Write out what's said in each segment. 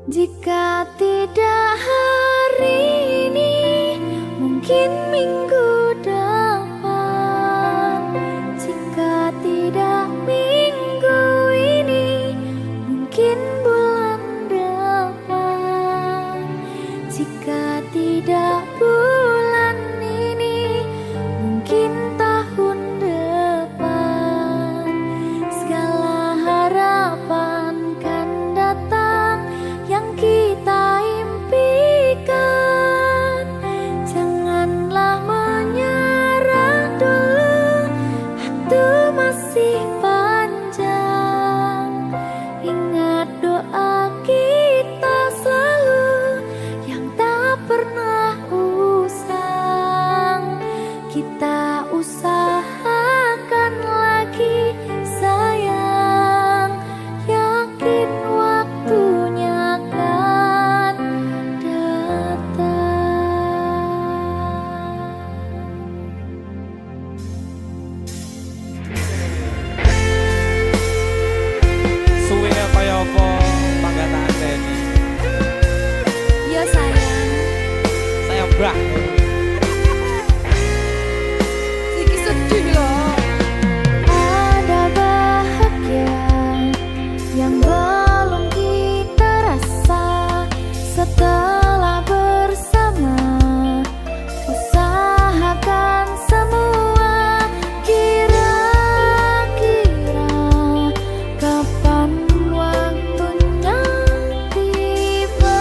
Jika tidak hari ini, mungkin minggu depan. Jika tidak minggu ini, mungkin bulan depan. Jika tidak bulan ini, mungkin tahun depan. Segala harapan kan datang yang kita impikan. Janganlah menyerah dulu, waktu masih panjang. Ingat doa kita selalu yang tak pernah usang. Kita usahakan lagi sayang, yakin waktunya akan datang. Suwe kaya apa panggataan Teni? Ya sayang, Saya mbak. sedikit sedih loh. Ada bahagia yang belum kita rasa setelah bersama. Usahakan semua, kira-kira kapan waktunya tiba.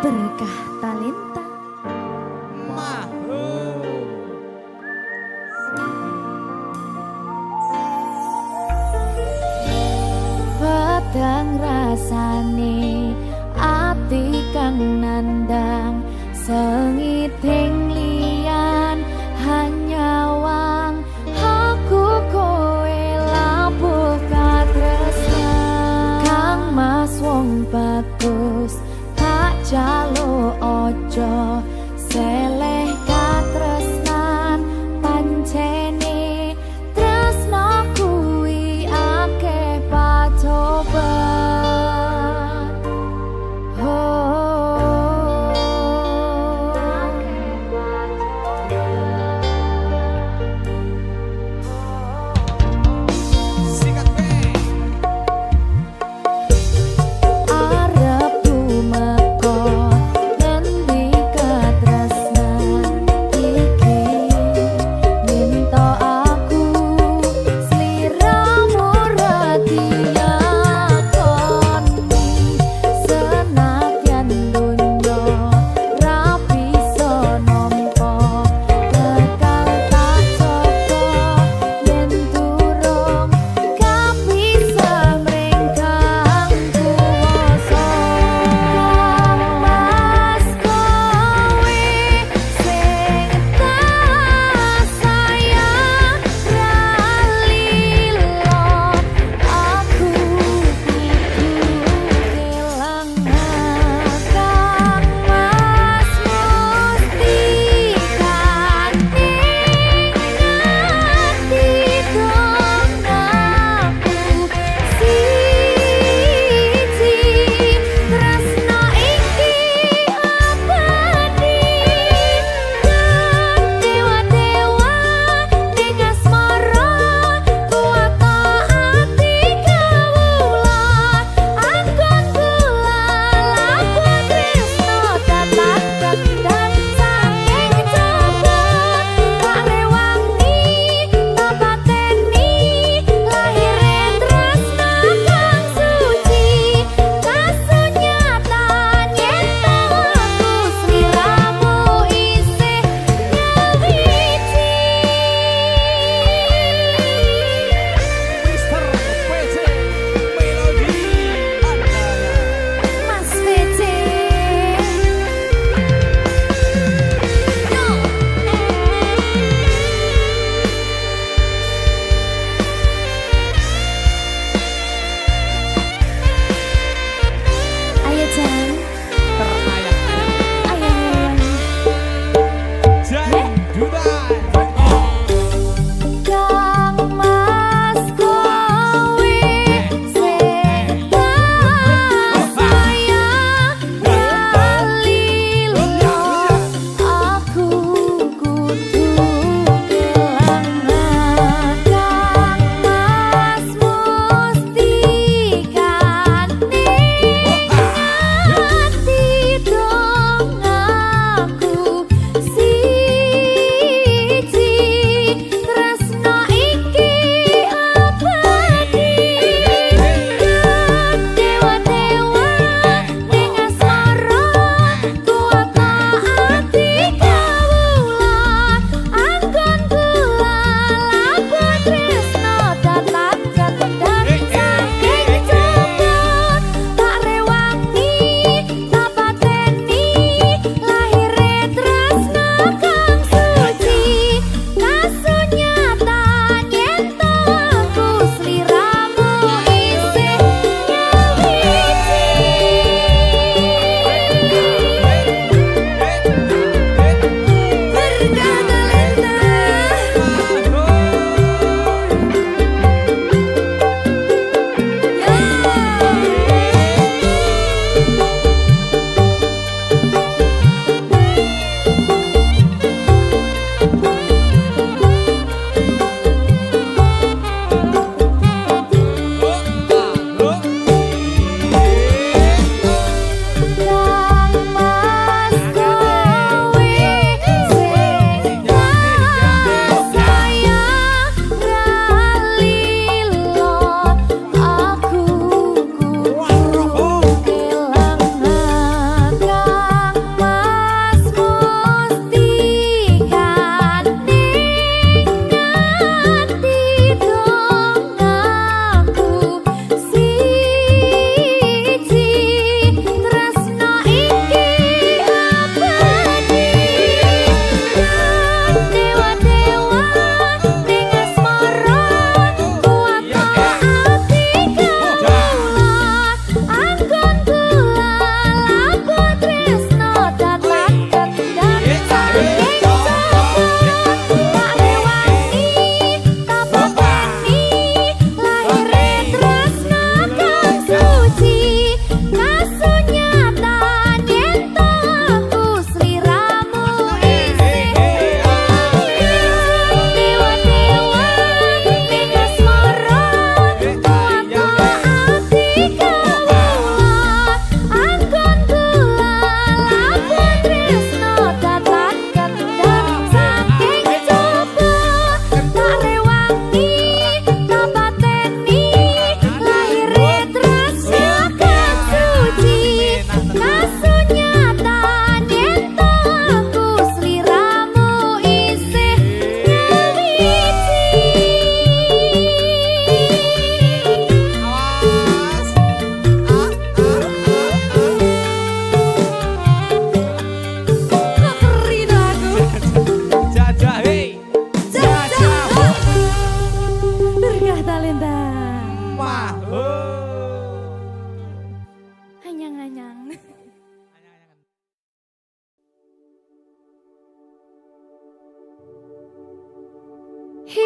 berkah talenta. Mahu. Pedang rasane ati kang nandang sengiting liyan hanya wang aku kowe labuh katresnan kang mas wong bagus tak jalo ojo seleh katresnan pancene tresno kuwi akeh pacoban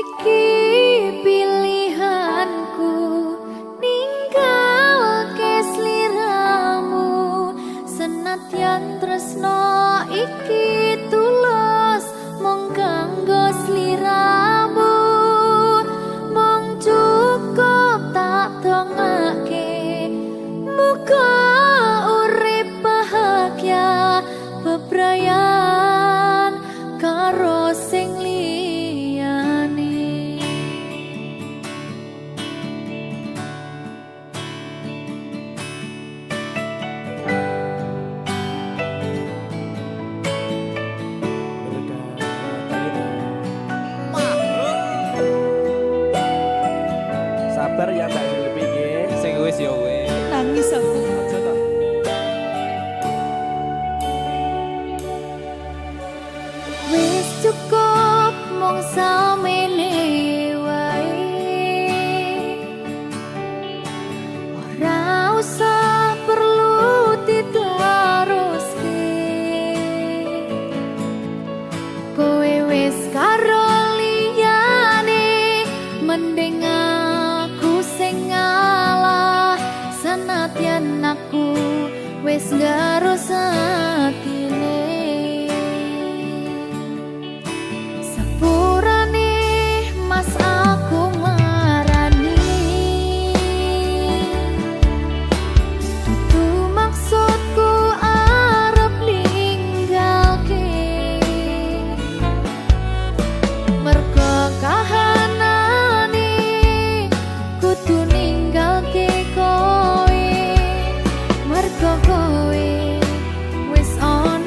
Iki pilihanku ninggalke sliramu, senadyan tresno iki tulus mung kanggo sliramu, mung cukup tak dongake muga urip bahagia bebrayan karo sing liyane. Sabar ya Mbak Zulfi nggih. Sing wis ya wis. Nangis aku. Aja to. Wis cukup mung samene wae, ora usah perlu diteruske. Kowe wis karo liyane, mending aku sing ngalah, senadyan aku wis ngarus atine. Sepurane mas aku marani, dudu maksudku arep ninggalke, mergo kahanane kudu ninggalke kowe, mergo kowe wis ana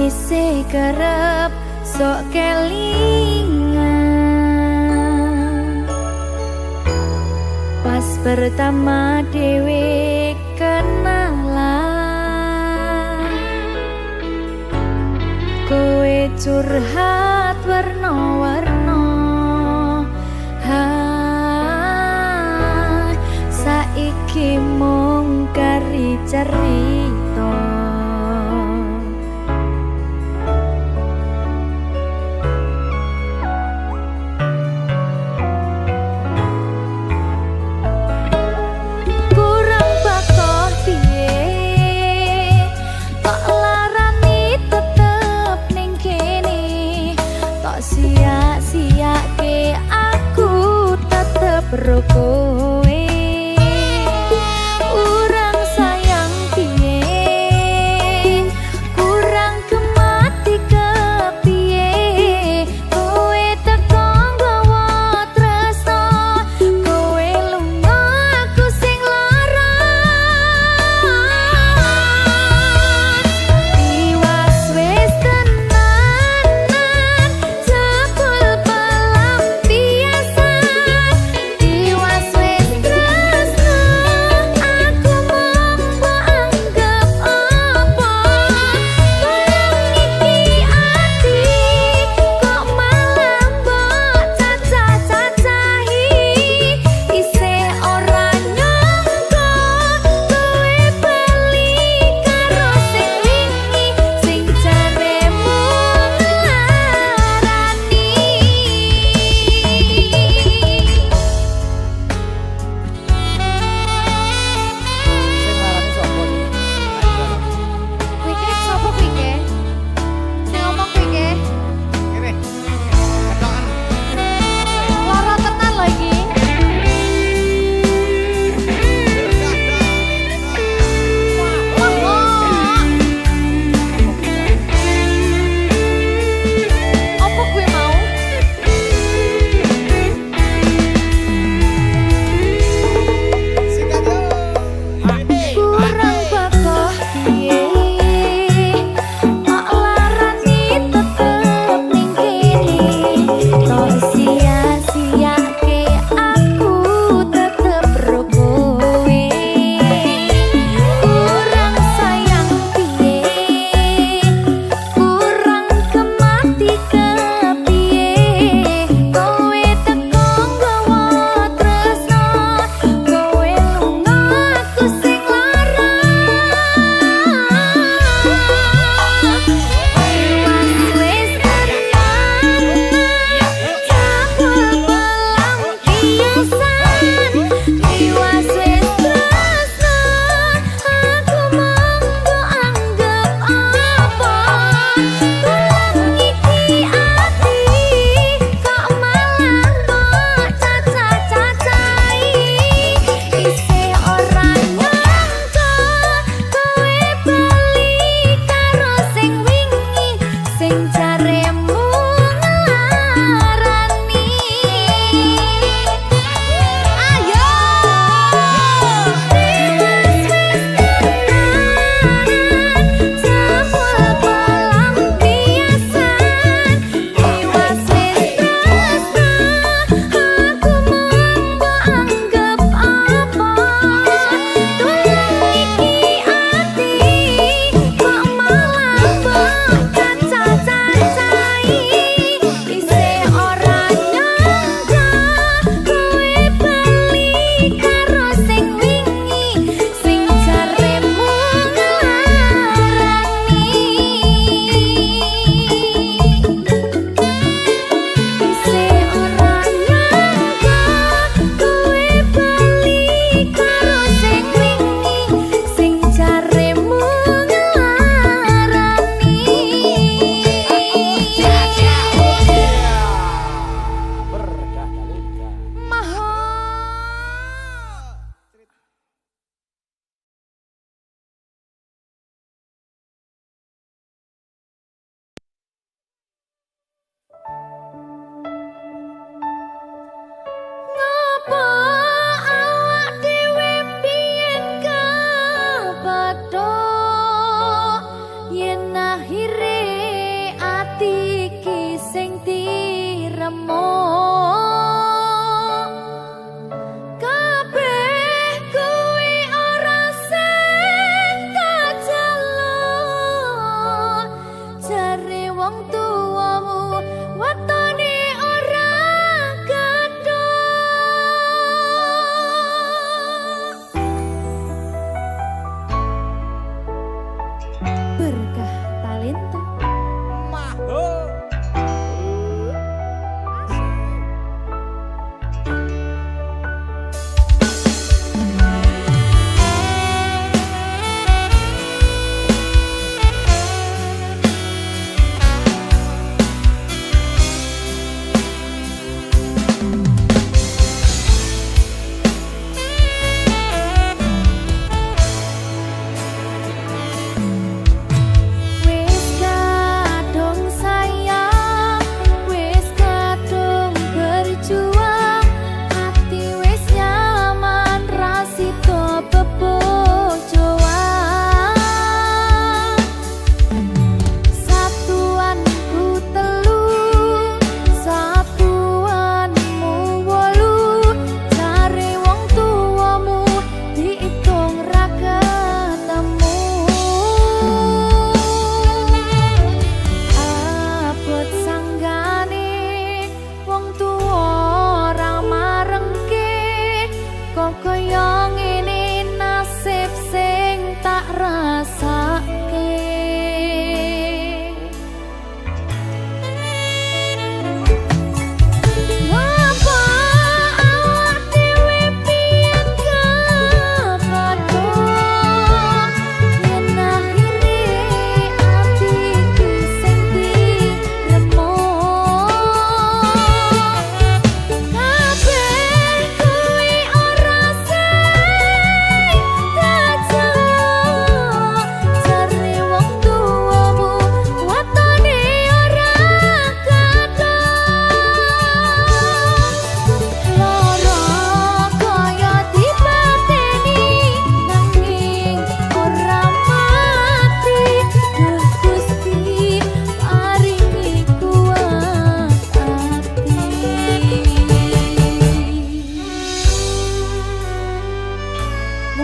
isih kerep sok kelingan pas pertama dewe kenalan kowe curhat warna-warna saiki mung kari cerita kurang bakoh piye tok larani tetep ning kene tok sia-siake aku tetep ro kowe urang sayang piye kurang kemati kepiye kowe teko nggawa tresno kowe lunga aku sing lara tiwas wis tenanan jebul pelampiasan tiwas wis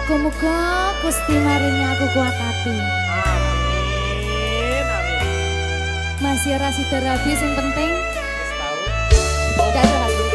Muga-muga Gusti maringi aku kuat hati. Amin, amin. Masih ora sida rabi sing penting Wis tahu. gak hati.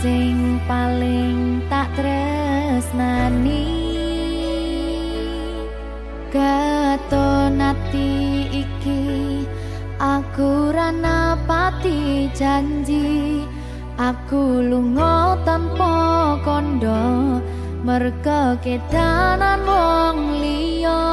sing paling tak tresnani katon ati iki aku ra napati janji Aku lunga tanpa kondo merga kedanan wong liya.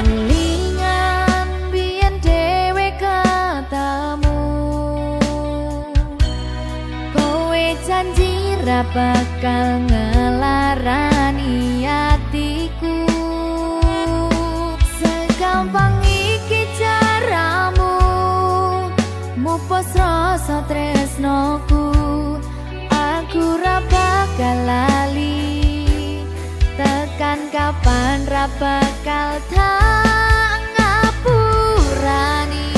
Kelingan biyen dhewe ketemu, kowe janji ra bakal ngelarani atiku. Segampang iki caramu mupus rasa tresnoku. Aku ra bakal lali, tekan kapan ra bakal tak ngapurani.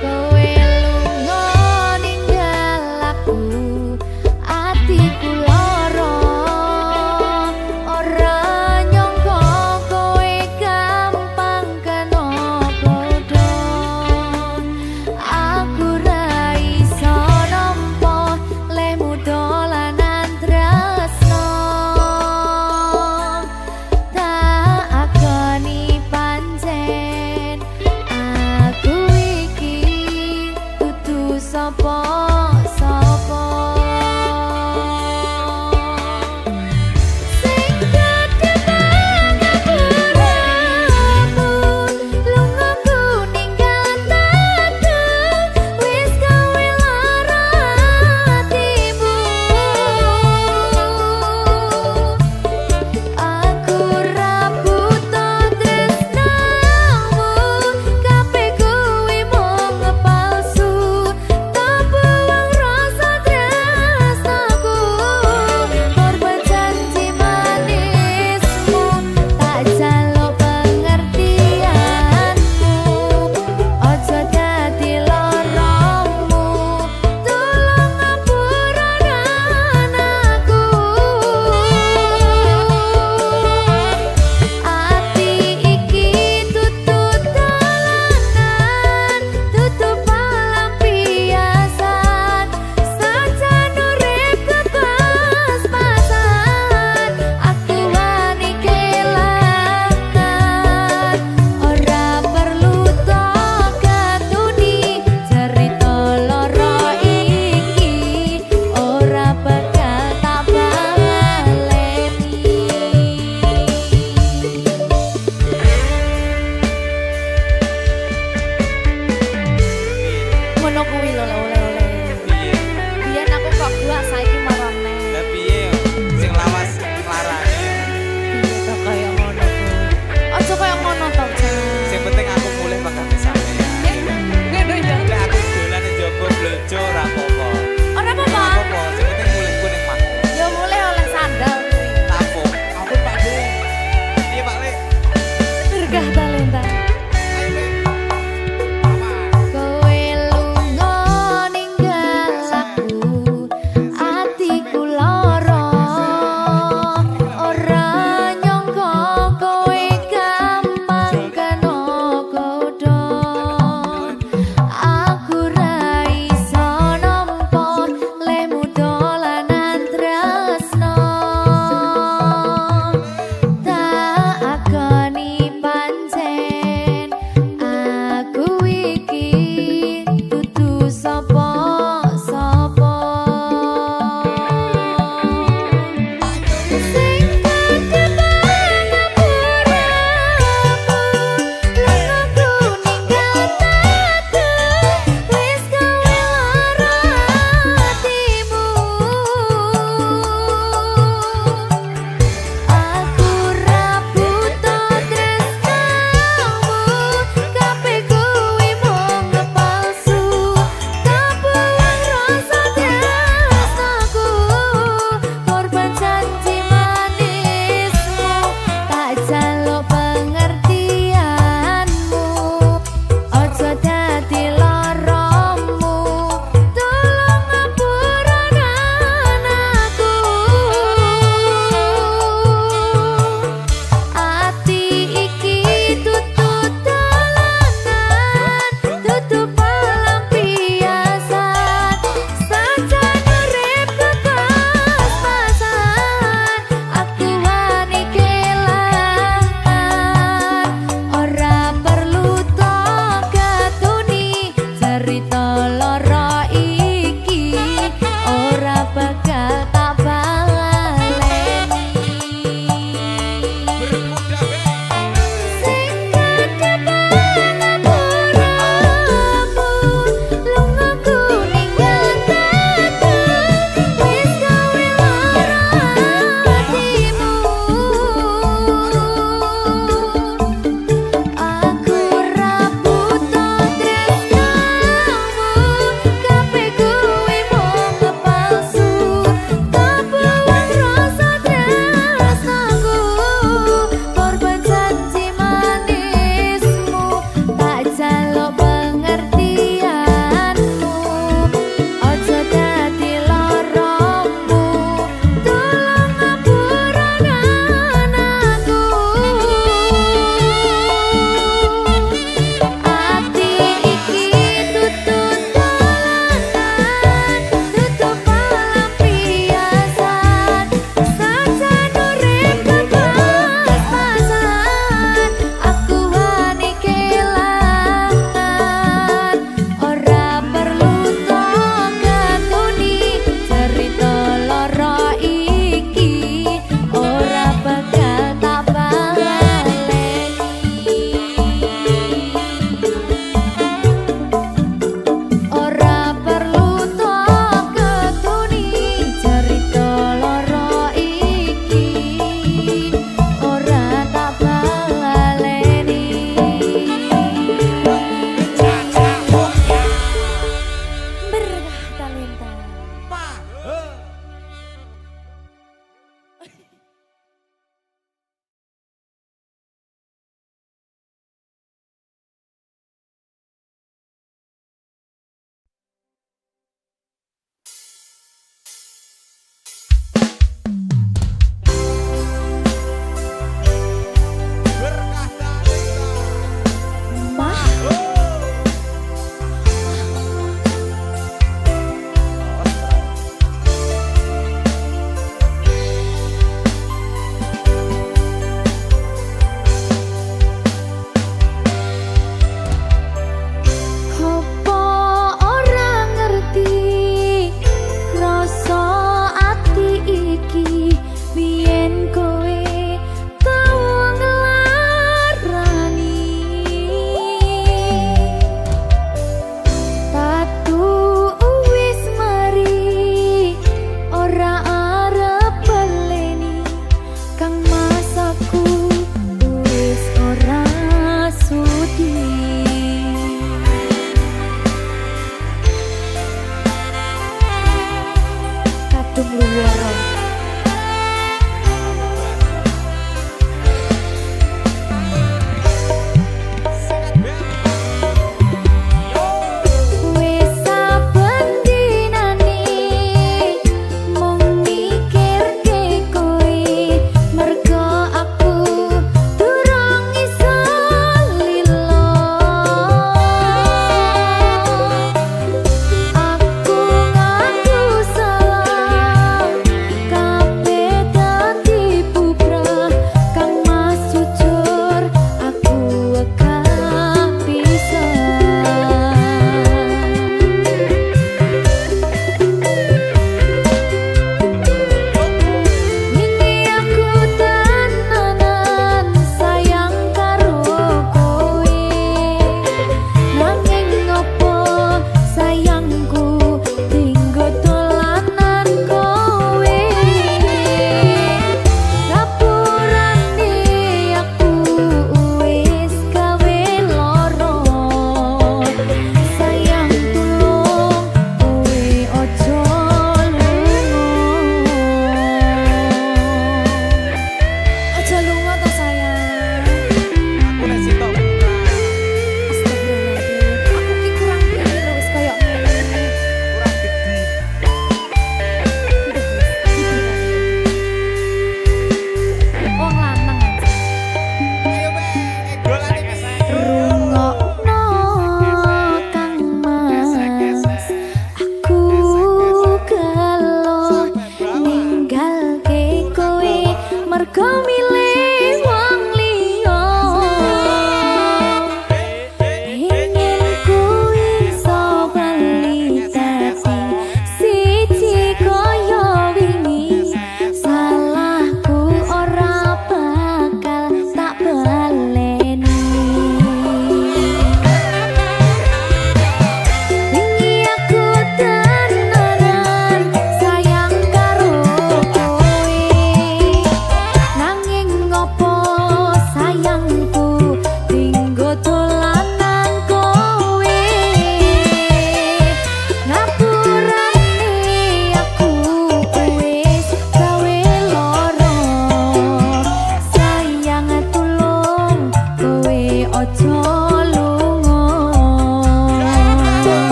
Kowe lunga ninggal aku, atiku lara. Ora nyangka kowe gampang kena godha. Aku ra iso nampa lehmu dolanan tresno.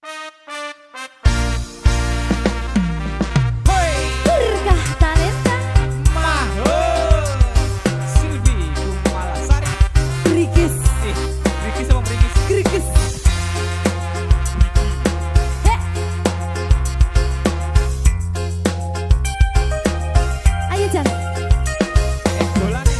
Hoi. Berkah talenta Maho. Silvi Gumalasari. Grigis Riki sama Brigis. Grigis Ayo Jan Dolan nih.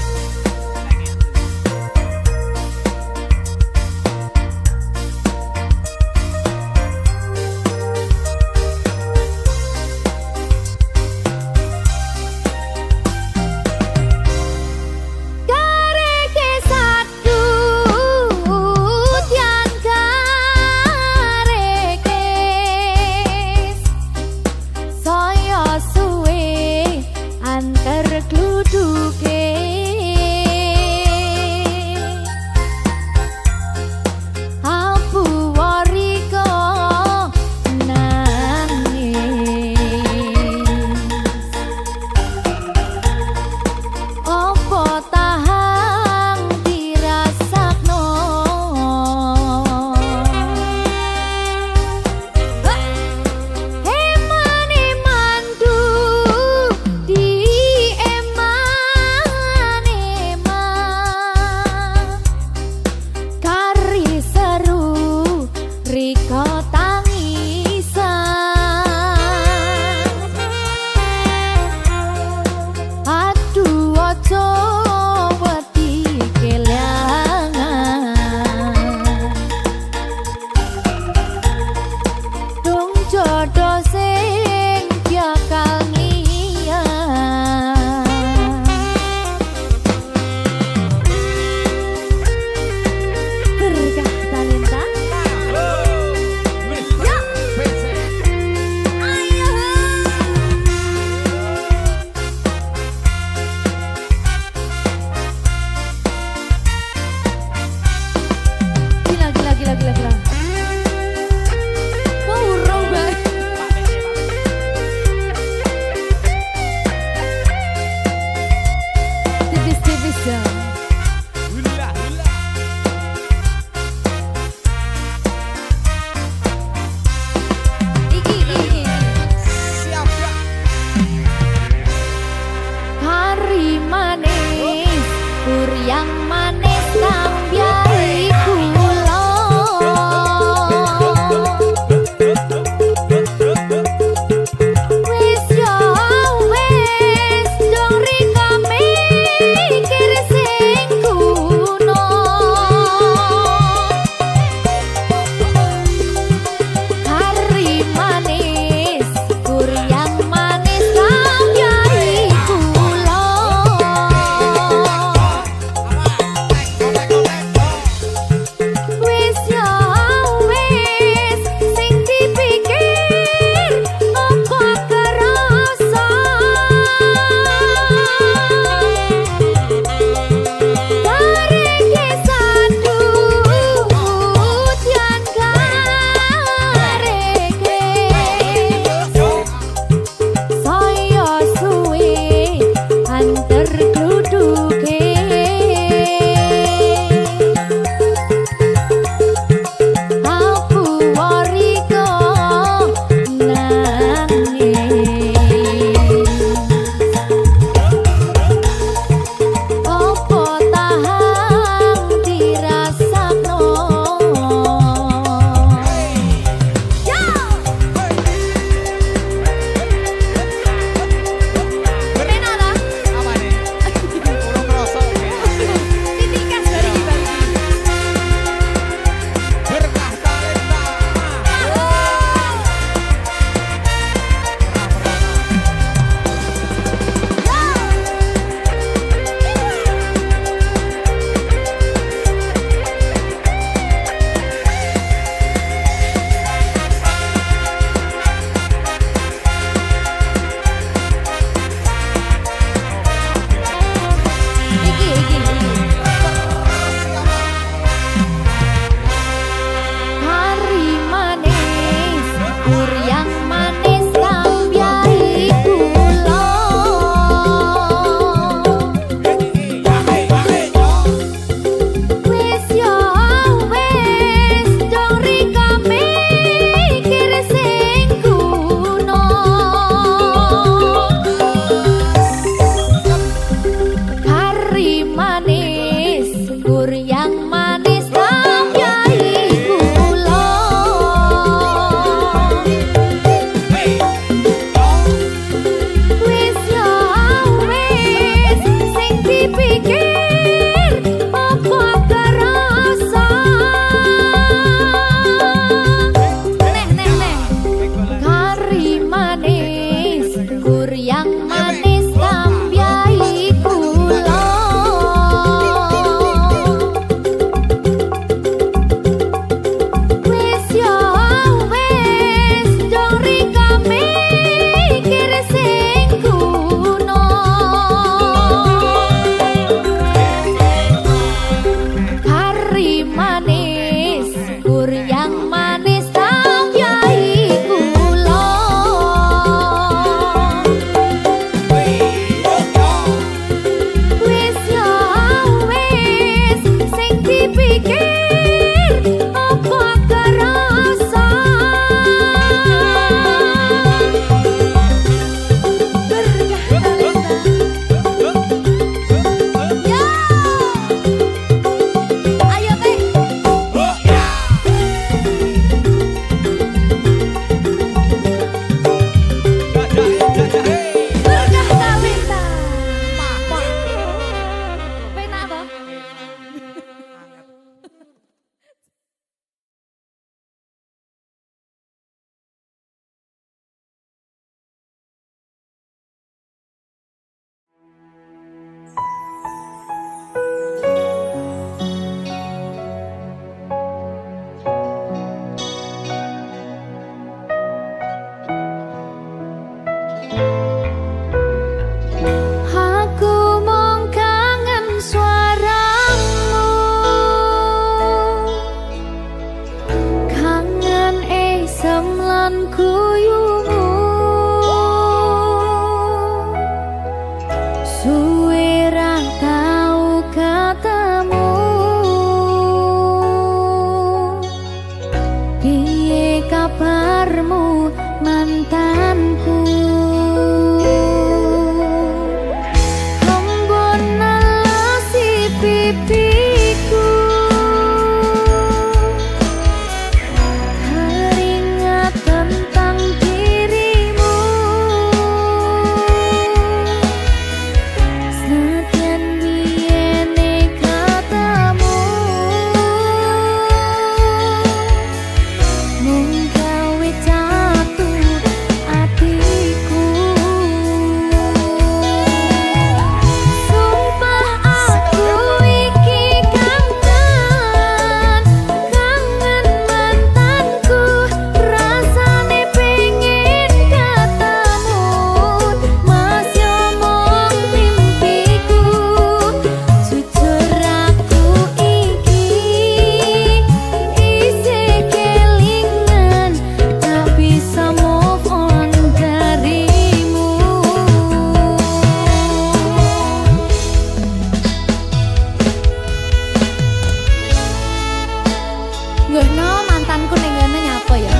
Nggono mantanku ning ngene nyapa ya?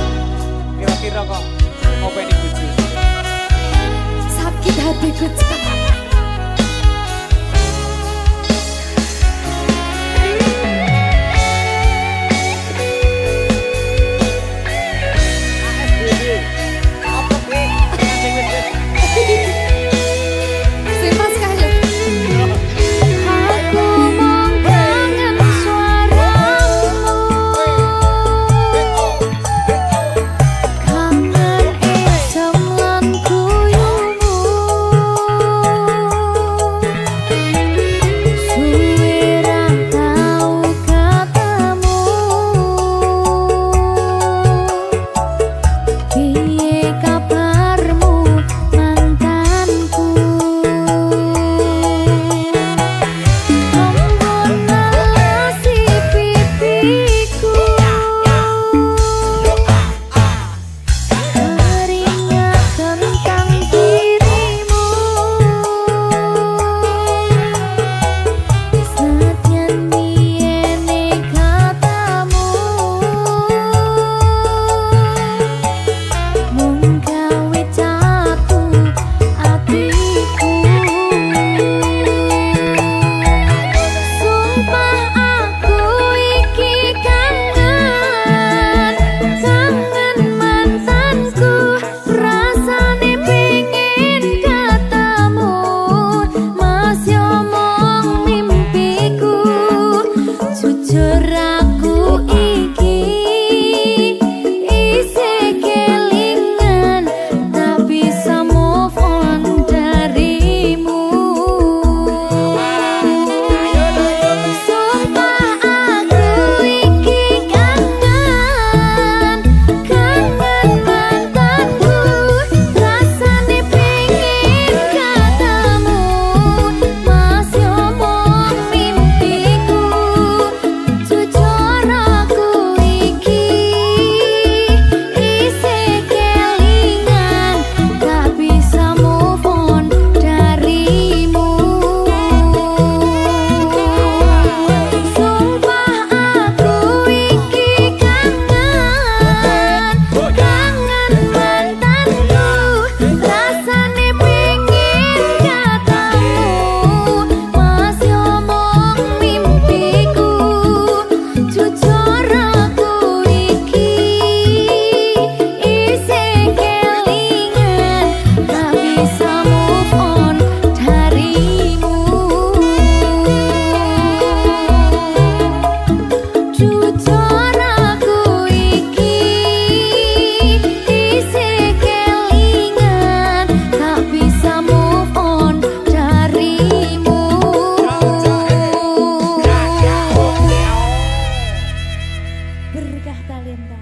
Kira-kira kok ngopeni bojo. Sakit hatiku. Simpas kali. Aku mong kangen suaramu, kangen esem lan guyumu, suwe ra tau ketemu. Piye kabarmu mantanku? Ampun nalasi pipiku, teringat tentang dirimu. Senadyan biyene katamu mung gawe jatuh atiku. Sumpah aku iki kangen, kangen mantanku. Rasane pengen ketemu, masih omong mimpiku. Jujur aku iki isih kelingan, tak bisa move on darimu. Sumpah aku iki kangen, kangen mantanku. Rasane pengen ketemu, masih omong mimpiku. Jujur aku iki isih kelingan, tak bisa move on darimu. Sumpah aku iki kangen, kangen mantanku. Rasane pengen ketemu, masih omong mimpiku. Jujur aku iki isih kelingan, tak bisa move on darimu. Jujur aku iki isih kelingan, tak bisa move on darimu. Berkah talenta.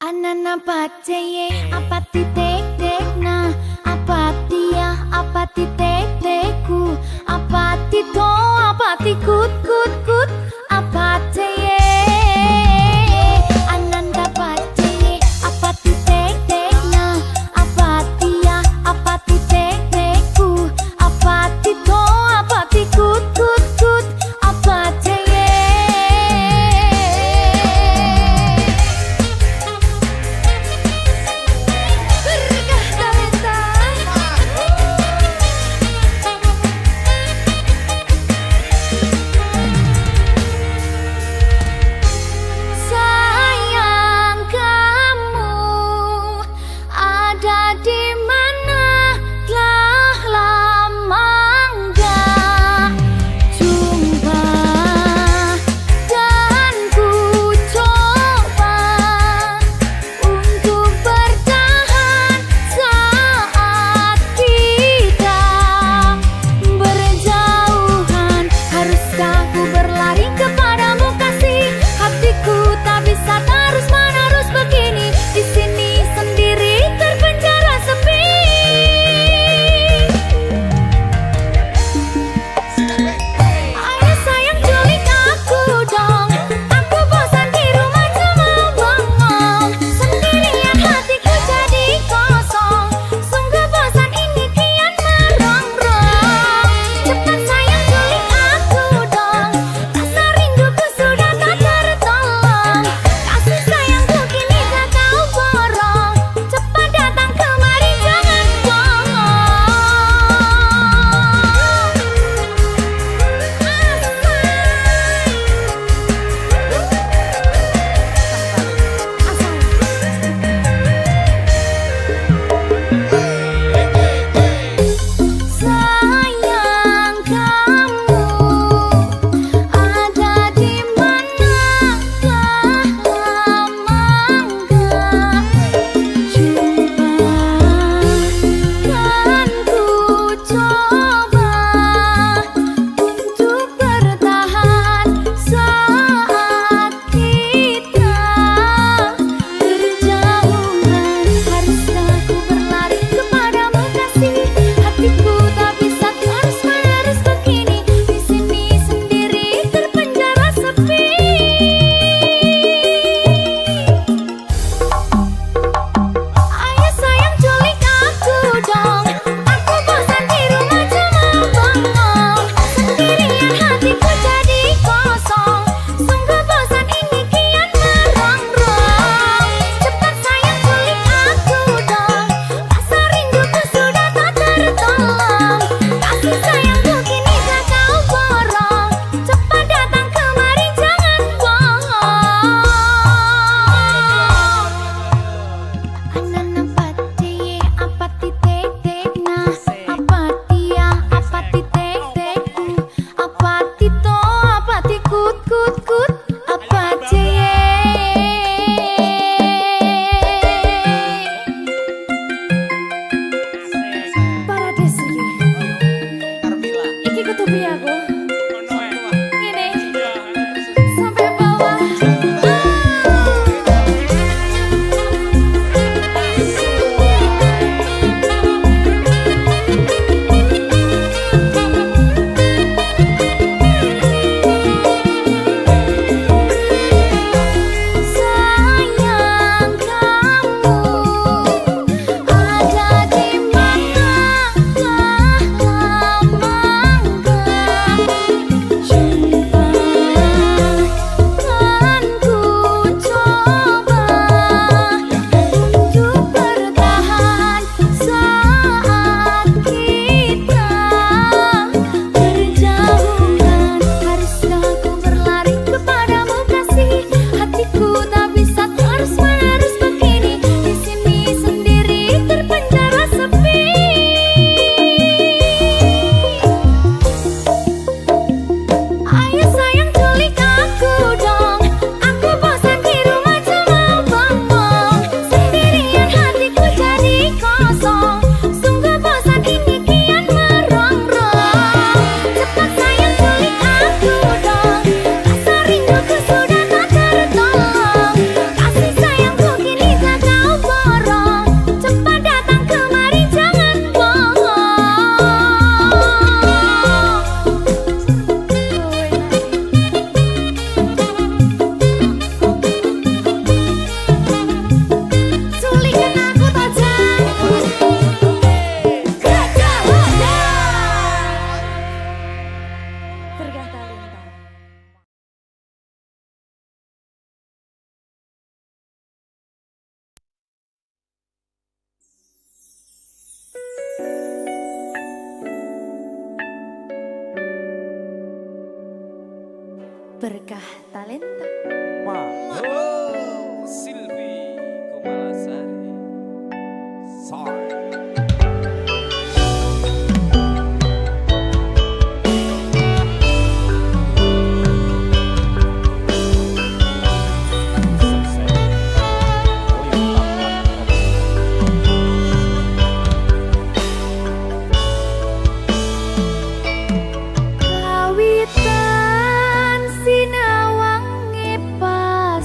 Anana paceye apa titik dekna, apa dia apa titik deku, apa tito apa tikut kut kut apa ceye. Ananda paceye apa titik dekna, apa dia apa titik deku, apa tito apa tikut kut kut apa ceye. Berkah berkah talenta. Silvi Kumalasari. Kawitan sinawang pas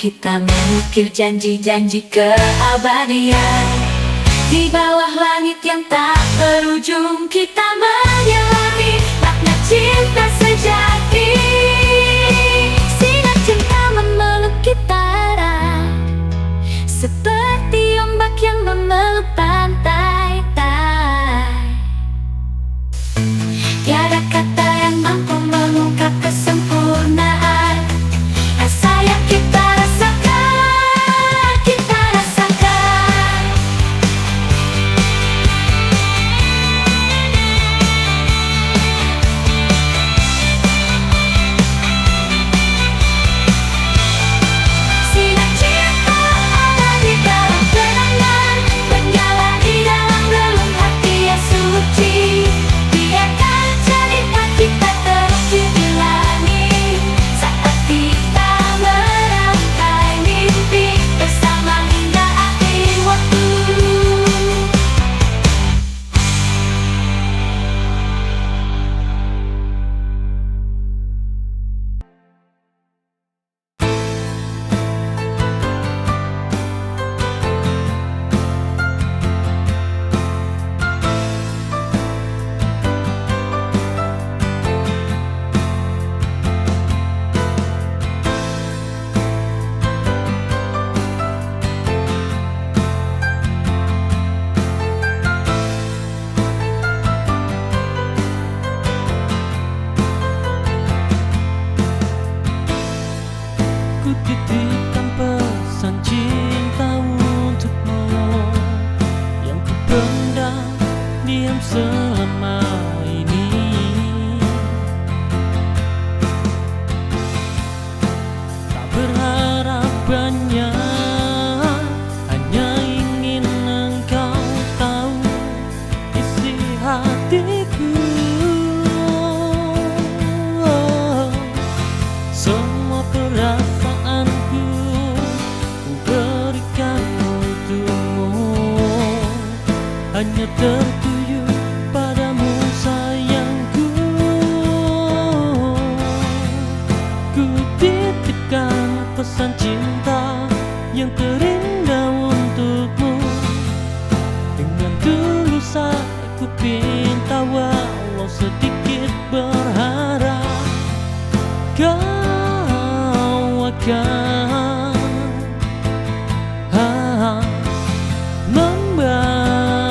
kita mengukir janji-janji keabadian. Di bawah langit yang tak berujung kita menyelami makna cinta sejati. Sinar cinta memeluk kita erat, seperti ombak yang memeluk pantai. Tiada kata yang mampu mengungkap kesempurnaan rasa yang kita rasakan, kita rasakan. Sinar cinta ada di dalam kenangan, menyala di dalam relung hati yang suci. Biarkan cerita kita terus diulangi saat kita merangkai mimpi bersama hingga akhir waktu. Ku titipkan pesan cinta untukmu yang ku pendam diam selama ini. Tak berharap banyak, hanya ingin engkau tahu isi hatiku. Semua perasaanku ku berikan untukmu, hanya tertuju padamu sayangku. Ku titipkan pesan cinta yang terindah untukmu. Dengan tulus aku pinta walau sedikit berharap kau akan membalasnya.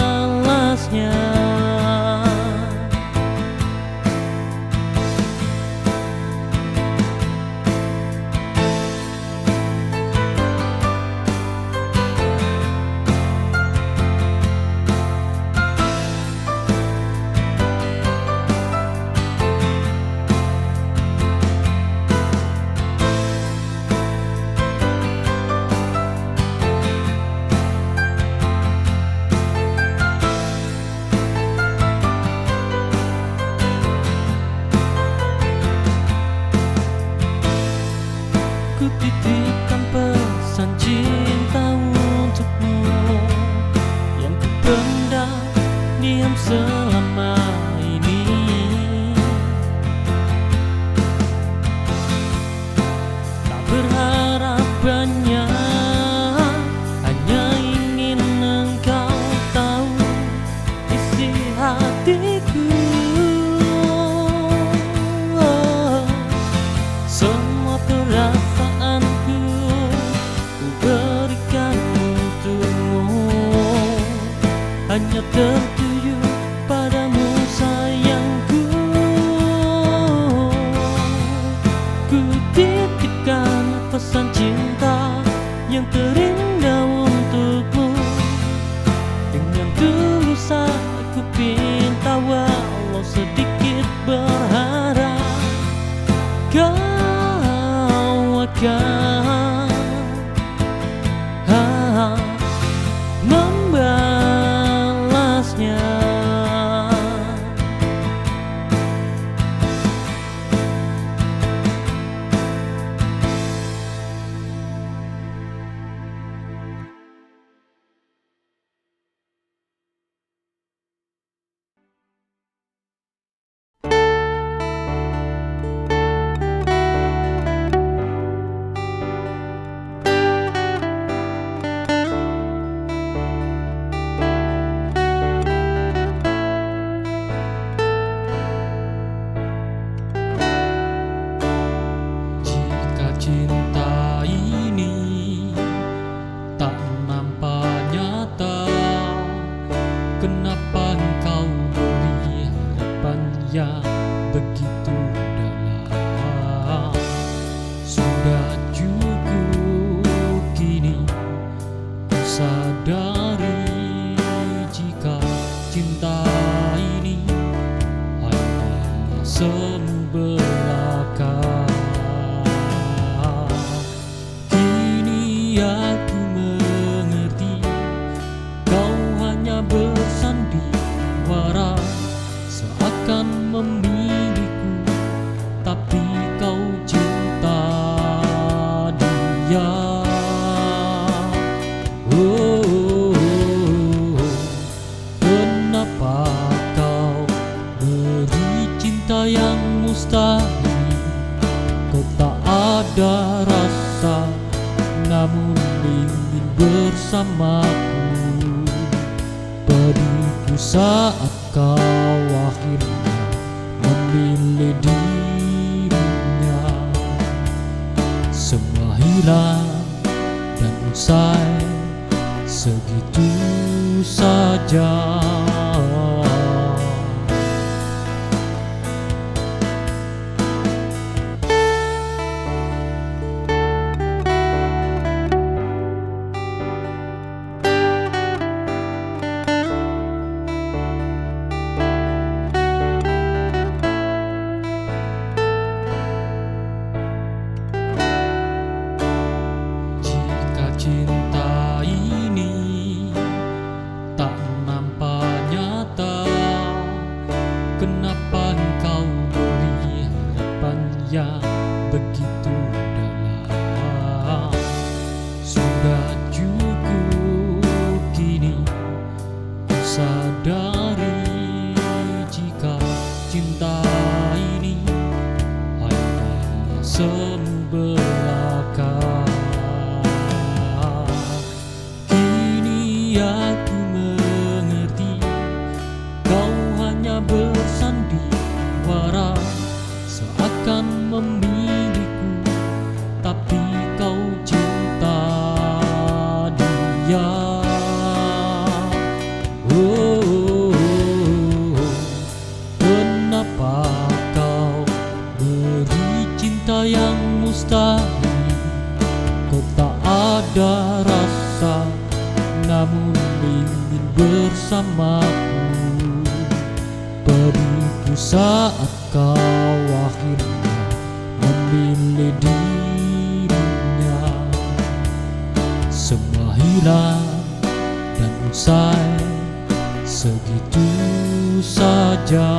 Ku titipkan pesan cinta untukmu yang ku pendam diam selama ini. Tak berharap banyak, hanya ingin engkau tahu isi hatiku. Semua perasaanku ku berikan untukmu, hanya tertuju padamu sayangku. Ku titipkan pesan cinta yang terindah untukmu. Dengan tulus aku pinta walau sedikit berharap kau akan membalasnya. Kenapa engkau beri harapan yang begitu dalam? Sudah cukup kini ku sadari jika cinta ini hanya semu belaka. Kini aku mengerti kau hanya bersandiwara seakan memilikiku, tapi kau cinta dia. Kenapa kau beri cinta yang mustahil? Kau tak ada rasa, namun ingin bersamaku. Pedihku saat kau akhirnya memilih dirinya. Semua hilang dan usai segitu saja. Jika cinta ini tak nampak nyata, kenapa engkau beri harapan yang begitu dalam? Sudah cukup kini ku sadari jika cinta ini hanya semu belaka. Kini aku mengerti kau hanya bersandiwara seakan memilikiku, tapi kau cinta dia. Kenapa kau beri cinta yang mustahil? Kau tak ada rasa, namun ingin bersamaku. Pedihku saat kau akhirnya memilih dirinya. Semua hilang dan usai segitu saja.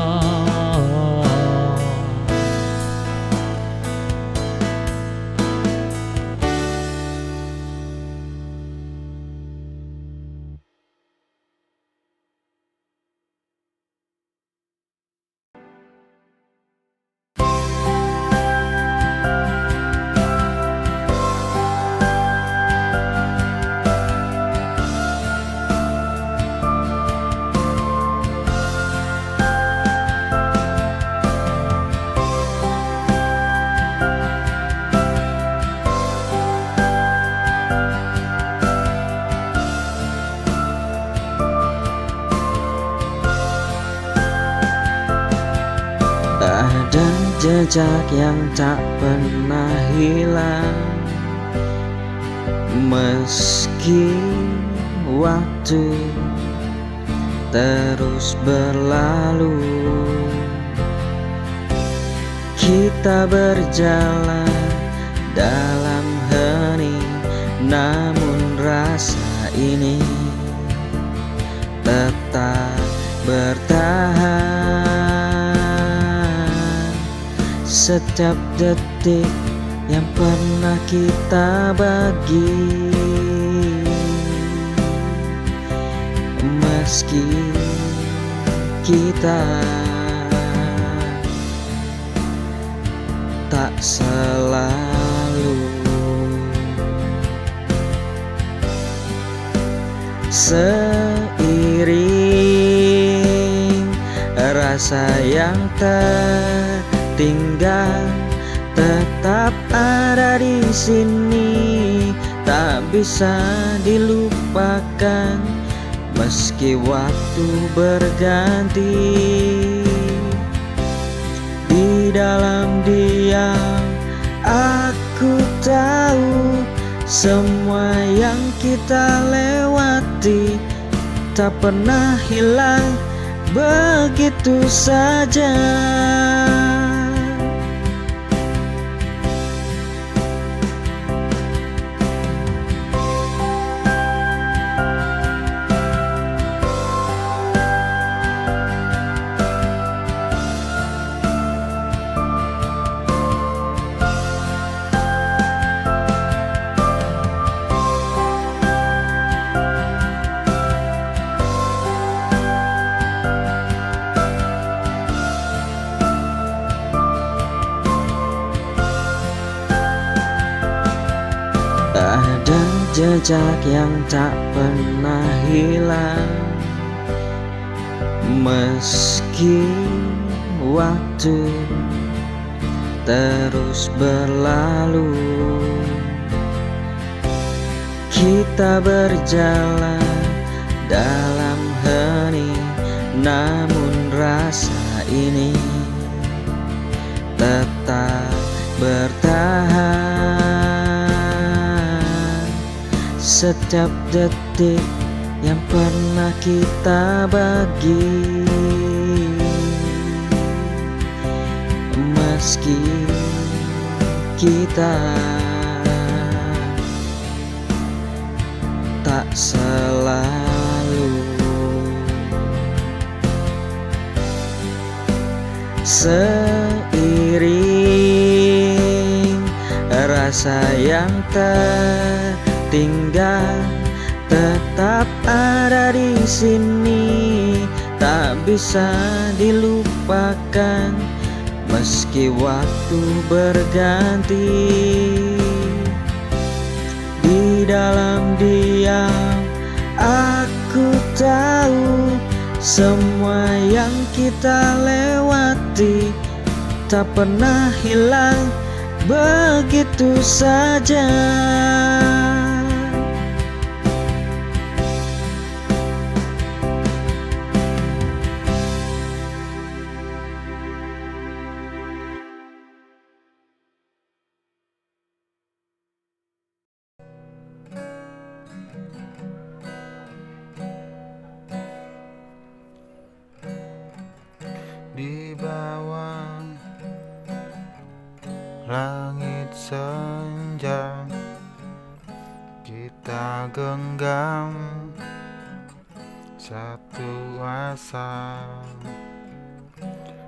Ada jejak yang tak pernah hilang, meski waktu terus berlalu. Kita berjalan dalam hening, namun rasa ini tetap bertahan. Setiap detik yang pernah kita bagi, meski kita tak selalu seiring rasa yang tertinggal tetap ada di sini, tak bisa dilupakan meski waktu berganti. Di dalam diam aku tahu semua yang kita lewati tak pernah hilang begitu saja. Ada jejak yang tak pernah hilang, meski waktu terus berlalu. Kita berjalan dalam hening, namun rasa ini tetap bertahan. Setiap detik yang pernah kita bagi, meski kita tak selalu seiring rasa yang tertinggal tetap ada di sini, tak bisa dilupakan meski waktu berganti. Di dalam diam aku tahu semua yang kita lewati tak pernah hilang begitu saja. Di bawah langit senja kita genggam satu asa.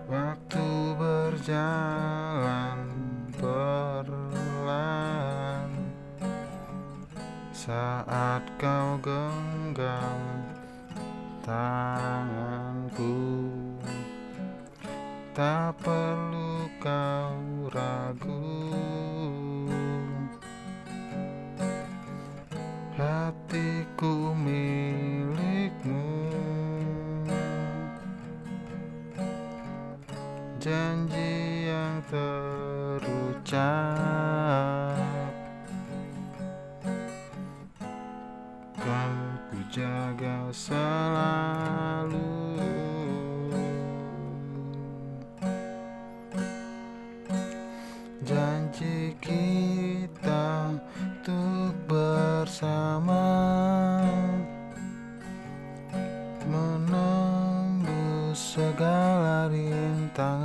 Waktu berjalan perlahan saat kau genggam tanganku. Tak perlu kau ragu, hatiku milikmu. Janji yang terucap kan ku jaga selalu. Janji kita untuk bersama menembus segala rintangan.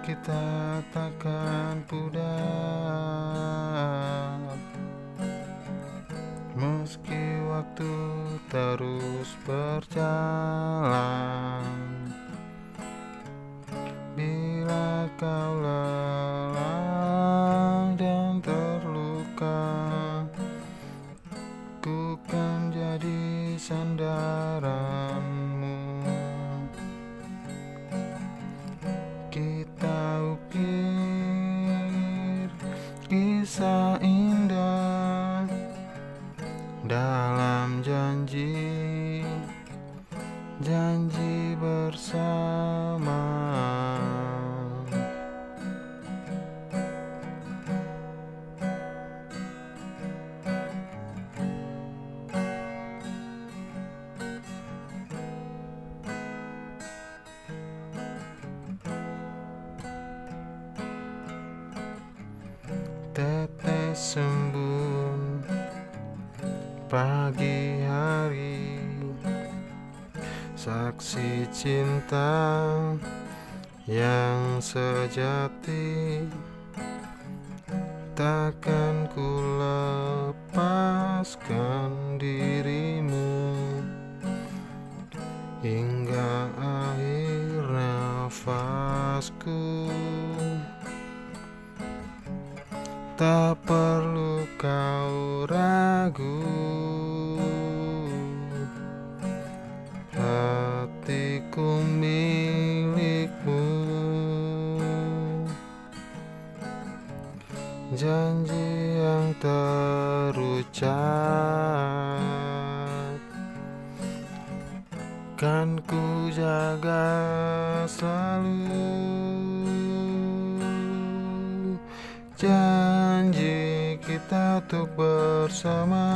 Kita takkan pudar meski waktu terus berjalan. Bila kau lelah dan terluka, ku kan jadi sandaranmu. Kita ukir kisah indah dalam janji bersama. tetes embun pagi hari, saksi cinta yang sejati. Takkan ku lepaskan dirimu hingga akhir nafasku. Tak perlu kau ragu, hatiku milikmu. Janji yang terucap kan ku jaga selalu. Janji kita untuk bersama,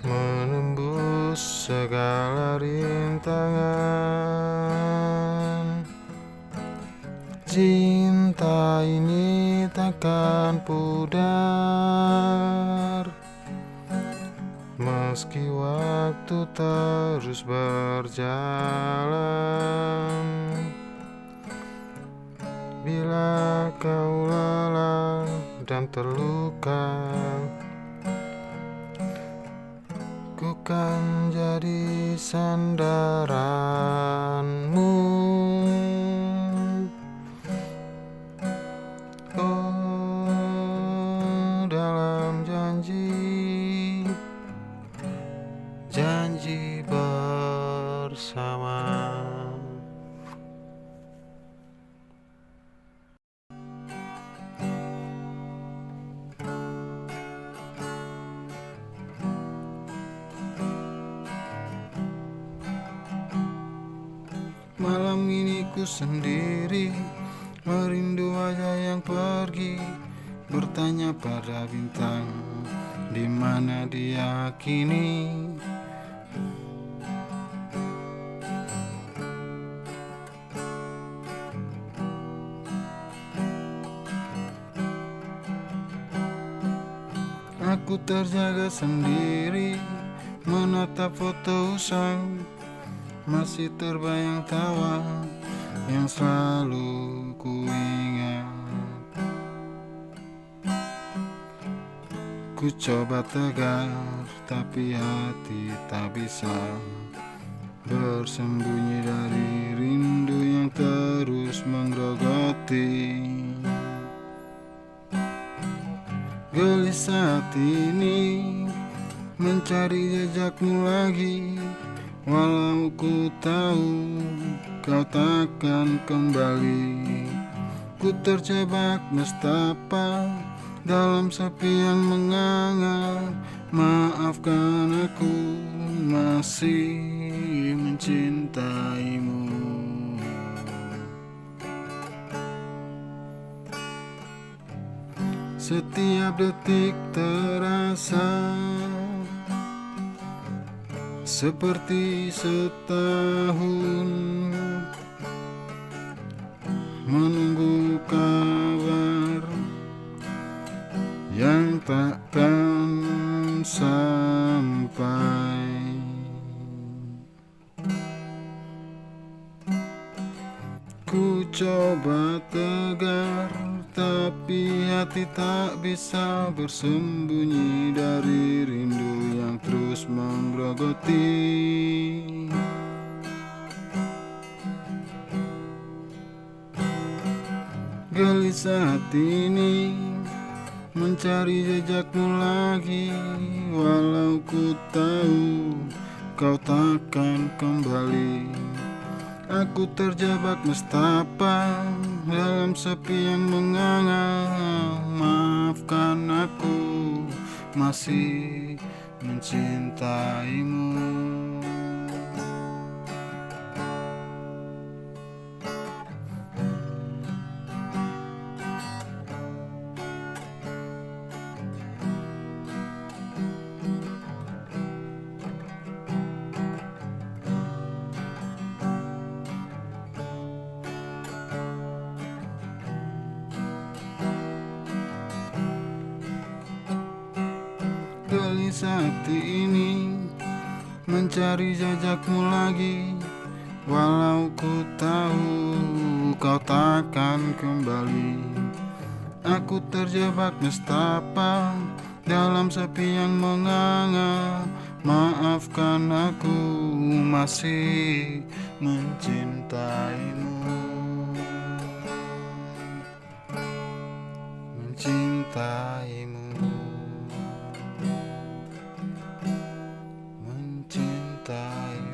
menembus segala rintangan. Cinta ini takkan pudar meski waktu terus berjalan. Bila kau lelah dan terluka, ku kan jadi sandaranmu. Oh, dalam janji bersama. Malam ini ku sendiri, merindu wajah yang pergi, bertanya pada bintang di mana dia kini. Aku terjaga sendiri, menatap foto usang, masih terbayang tawa yang selalu ku ingat. Ku coba tegar, tapi hati tak bisa bersembunyi dari rindu yang terus menggerogoti. Gelisah hati ini mencari jejakmu lagi, walau ku tahu kau takkan kembali. Ku terjebak nestapa dalam sepi yang menganga. Maafkan aku, masih mencintaimu. Setiap detik terasa seperti setahun, menunggu kabar yang takkan sampai. Ku coba tegar, tapi hati tak bisa bersembunyi dari rindu yang terus menggerogoti. Gelisah hati ini mencari jejakmu lagi, walau ku tahu kau takkan kembali. Aku terjebak nestapa dalam sepi yang menganga. Maafkan aku, masih mencintaimu. gelisah hati ini mencari jejakmu lagi, walau ku tahu kau takkan kembali. Aku terjebak nestapa dalam sepi yang menganga. Maafkan aku masih mencintaimu. Mencintaimu. Mencintaimu.